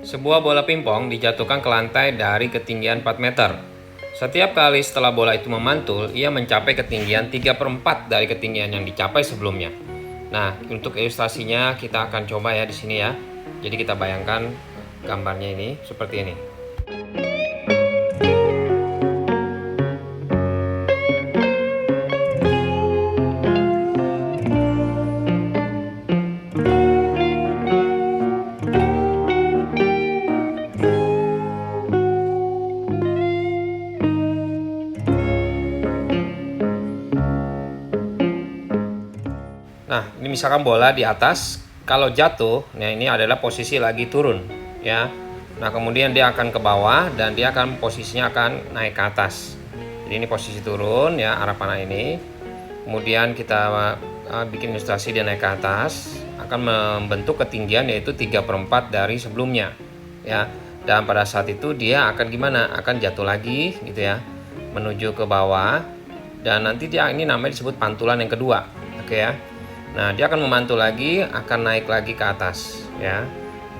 Sebuah bola pingpong dijatuhkan ke lantai dari ketinggian 4 meter. Setiap kali setelah bola itu memantul, ia mencapai ketinggian 3/4 dari ketinggian yang dicapai sebelumnya. Nah, untuk ilustrasinya kita akan coba ya di sini ya. Jadi kita bayangkan gambarnya ini seperti ini. Nah, ini misalkan bola di atas, kalau jatuh, nah ini adalah posisi lagi turun, ya. Nah, kemudian dia akan ke bawah dan dia akan posisinya akan naik ke atas. Jadi ini posisi turun ya, arah panah ini. Kemudian kita bikin ilustrasi dia naik ke atas, akan membentuk ketinggian yaitu 3/4 dari sebelumnya, ya. Dan pada saat itu dia akan gimana? Akan jatuh lagi gitu ya, menuju ke bawah. Dan nanti dia ini namanya disebut pantulan yang kedua. Oke ya. Nah, dia akan memantul lagi, akan naik lagi ke atas, ya.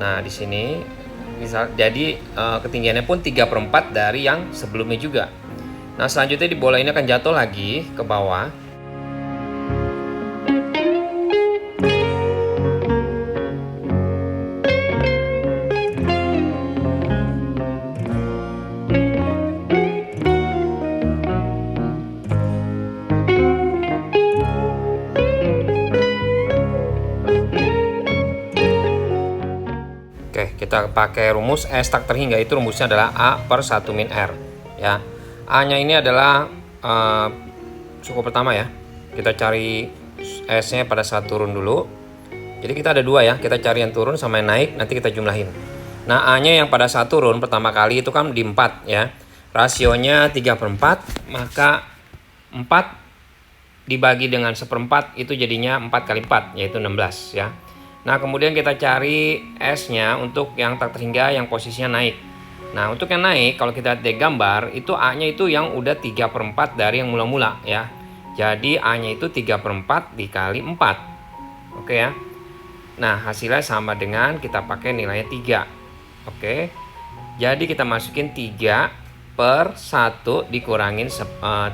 Nah, di sini jadi ketinggiannya pun 3/4 dari yang sebelumnya juga. Nah, selanjutnya di bola ini akan jatuh lagi ke bawah. Oke, kita pakai rumus S tak terhingga, itu rumusnya adalah A/1-R ya. A-nya ini adalah suku pertama ya. Kita cari S-nya pada saat turun dulu. Jadi kita ada dua ya, kita cari yang turun sama yang naik, nanti kita jumlahin. Nah, A-nya yang pada saat turun pertama kali itu kan di 4 ya. Rasionya 3/4, maka 4 dibagi dengan 1/4 itu jadinya 4 kali 4, yaitu 16 ya. Nah, kemudian kita cari S-nya untuk yang tak terhingga yang posisinya naik. Nah, untuk yang naik, kalau kita lihat di gambar, itu A-nya itu yang udah 3/4 dari yang mula-mula ya. Jadi A-nya itu 3/4 dikali 4. Oke ya. Nah, hasilnya sama dengan kita pakai nilainya 3. Oke. Jadi kita masukin 3/1 dikurangin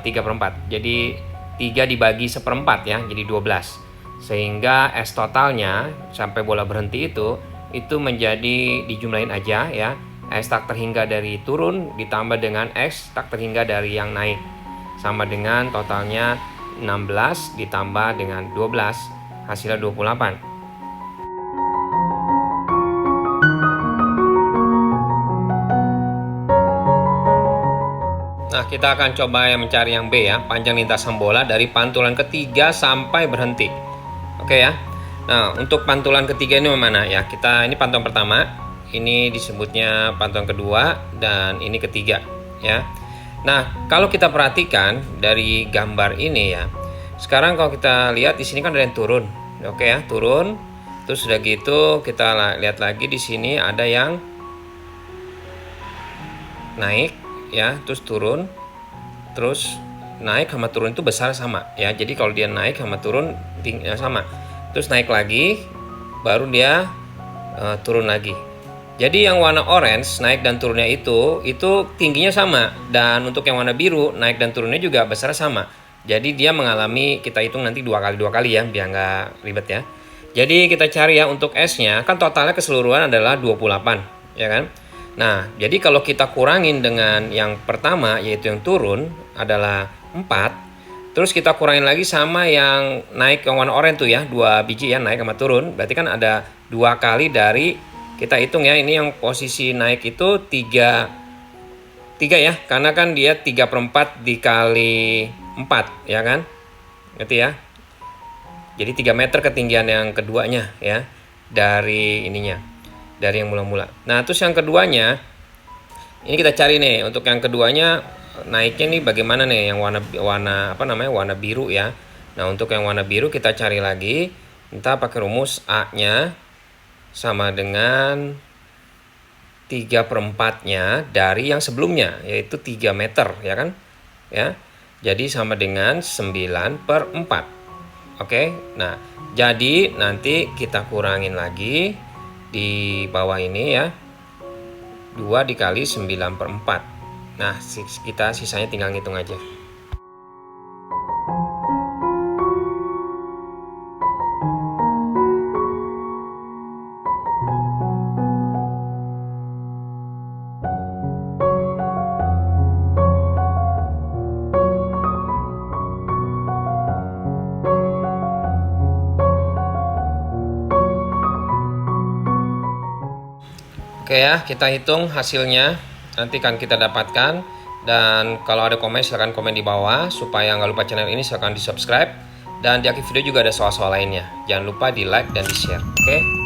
3/4. Jadi 3 dibagi 1/4 ya, jadi 12. Sehingga S totalnya sampai bola berhenti itu menjadi dijumlahin aja ya. S tak terhingga dari turun ditambah dengan X tak terhingga dari yang naik. Sama dengan totalnya 16 ditambah dengan 12, hasilnya 28. Nah, kita akan coba mencari yang B ya, panjang lintasan bola dari pantulan ketiga sampai berhenti. Oke ya. Nah, untuk pantulan ketiga ini mana ya? Ini pantulan pertama, ini disebutnya pantulan kedua, dan ini ketiga ya. Nah, kalau kita perhatikan dari gambar ini ya. Sekarang kalau kita lihat di sini kan ada yang turun. Oke ya, turun. Terus sudah gitu kita lihat lagi di sini ada yang naik ya, terus turun. Terus naik sama turun itu besar sama ya. Jadi kalau dia naik sama turun sama. Terus naik lagi, baru dia turun lagi. Jadi yang warna orange naik dan turunnya itu tingginya sama, dan untuk yang warna biru naik dan turunnya juga besar sama. Jadi dia mengalami, kita hitung nanti 2 kali ya, biar nggak ribet ya. Jadi kita cari ya untuk S-nya, kan totalnya keseluruhan adalah 28 ya kan. Nah, jadi kalau kita kurangin dengan yang pertama yaitu yang turun adalah 4. Terus kita kurangin lagi sama yang naik yang warna oranye tuh ya, 2 biji ya, naik sama turun. Berarti kan ada 2 kali dari, kita hitung ya, ini yang posisi naik itu 3 ya, karena kan dia 3/4 dikali 4 ya kan. Ngerti ya? Jadi 3 meter ketinggian yang keduanya ya, dari ininya, dari yang mula-mula. Nah, terus yang keduanya, ini kita cari nih, untuk yang keduanya naiknya nih bagaimana nih, yang warna biru ya. Nah, untuk yang warna biru kita cari lagi, kita pakai rumus A-nya sama dengan 3/4-nya dari yang sebelumnya, yaitu 3 meter ya kan ya. Jadi sama dengan 9/4. Oke. Nah, jadi nanti kita kurangin lagi di bawah ini ya. 2 dikali 9/4. Nah, kita sisanya tinggal ngitung aja. Oke ya, kita hitung hasilnya. Nanti kan kita dapatkan. Dan kalau ada komen silahkan komen di bawah. Supaya nggak lupa channel ini silahkan di subscribe. Dan di akhir video juga ada soal-soal lainnya. Jangan lupa di like dan di share. Oke.